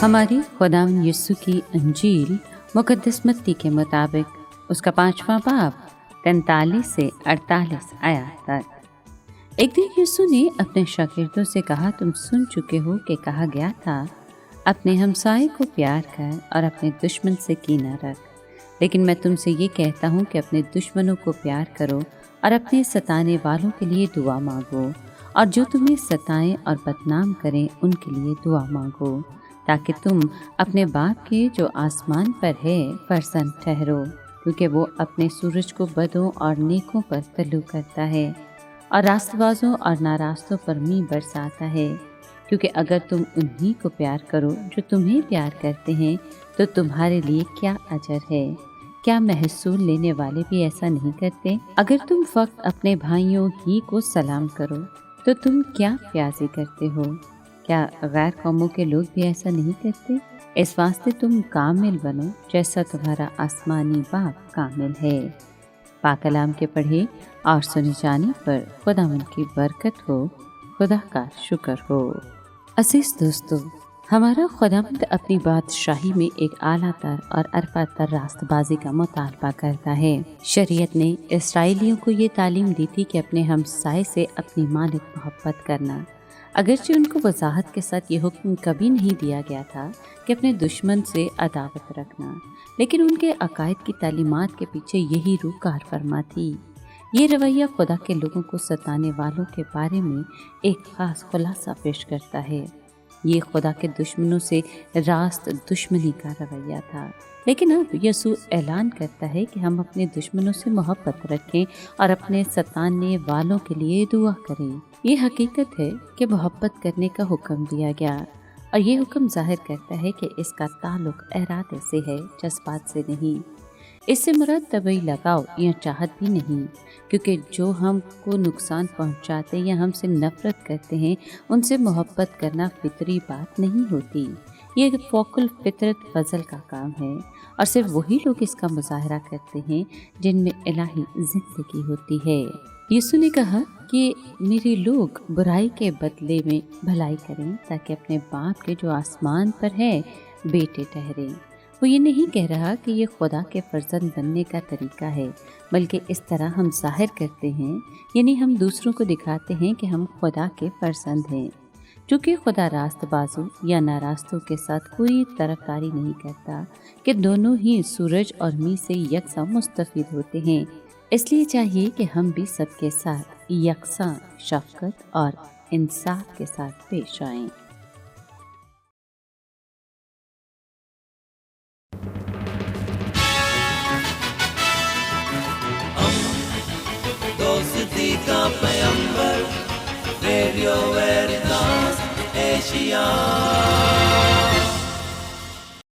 ہماری خداوند یسوع کی انجیل مقدس متی کے مطابق اس کا 5واں باب 43 سے 48 آیات تک۔ ایک دن یسوع نے اپنے شاگردوں سے کہا، تم سن چکے ہو کہ کہا گیا تھا اپنے ہمسائے کو پیار کر اور اپنے دشمن سے کینہ رکھ۔ لیکن میں تم سے یہ کہتا ہوں کہ اپنے دشمنوں کو پیار کرو اور اپنے ستانے والوں کے لیے دعا مانگو، اور جو تمہیں ستائیں اور بدنام کریں ان کے لیے دعا مانگو، تاکہ تم اپنے باپ کے جو آسمان پر ہے فرزند ٹھہرو، کیونکہ وہ اپنے سورج کو بدوں اور نیکوں پر طلوع کرتا ہے اور راست بازوں اور ناراستوں پر می برساتا ہے۔ کیونکہ اگر تم انہی کو پیار کرو جو تمہیں پیار کرتے ہیں تو تمہارے لیے کیا اجر ہے؟ کیا محصول لینے والے بھی ایسا نہیں کرتے؟ اگر تم فقط اپنے بھائیوں ہی کو سلام کرو تو تم کیا پیازی کرتے ہو؟ کیا غیر قوموں کے لوگ بھی ایسا نہیں کرتے؟ اس واسطے تم کامل بنو جیسا تمہارا آسمانی باپ کامل ہے۔ پاک کلام کے پڑھے اور سنے جانے پر خداوند کی برکت ہو، خدا کا شکر ہو۔ عزیز دوستو، ہمارا خداوند اپنی بادشاہی میں ایک اعلیٰ تر اور ارفع تر راست بازی کا مطالبہ کرتا ہے۔ شریعت نے اسرائیلیوں کو یہ تعلیم دی تھی کہ اپنے ہمسائے سے اپنی مانند محبت کرنا، اگرچہ ان کو وضاحت کے ساتھ یہ حکم کبھی نہیں دیا گیا تھا کہ اپنے دشمن سے عداوت رکھنا، لیکن ان کے عقائد کی تعلیمات کے پیچھے یہی روح کار فرما تھی۔ یہ رویہ خدا کے لوگوں کو ستانے والوں کے بارے میں ایک خاص خلاصہ پیش کرتا ہے۔ یہ خدا کے دشمنوں سے راست دشمنی کا رویہ تھا، لیکن اب یسوع اعلان کرتا ہے کہ ہم اپنے دشمنوں سے محبت رکھیں اور اپنے ستانے والوں کے لیے دعا کریں۔ یہ حقیقت ہے کہ محبت کرنے کا حکم دیا گیا، اور یہ حکم ظاہر کرتا ہے کہ اس کا تعلق ارادے سے ہے، جذبات سے نہیں۔ اس سے مراد طبعی لگاؤ یا چاہت بھی نہیں، کیونکہ جو ہم کو نقصان پہنچاتے یا ہم سے نفرت کرتے ہیں ان سے محبت کرنا فطری بات نہیں ہوتی۔ یہ ایک فوق الفطرت فضل کا کام ہے، اور صرف وہی لوگ اس کا مظاہرہ کرتے ہیں جن میں الہی زندگی ہوتی ہے۔ یسوع نے کہا کہ میرے لوگ برائی کے بدلے میں بھلائی کریں تاکہ اپنے باپ کے جو آسمان پر ہے بیٹے ٹھہریں۔ وہ یہ نہیں کہہ رہا کہ یہ خدا کے فرزند بننے کا طریقہ ہے، بلکہ اس طرح ہم ظاہر کرتے ہیں، یعنی ہم دوسروں کو دکھاتے ہیں کہ ہم خدا کے فرزند ہیں۔ چونکہ خدا راست بازوں یا ناراستوں کے ساتھ کوئی طرفداری نہیں کرتا کہ دونوں ہی سورج اور می سے یکساں مستفید ہوتے ہیں، اس لیے چاہیے کہ ہم بھی سب کے ساتھ یکساں شفقت اور انصاف کے ساتھ پیش آئیں۔ دوستی کا پیمبر، ریڈیو ویریتاس ایشیا۔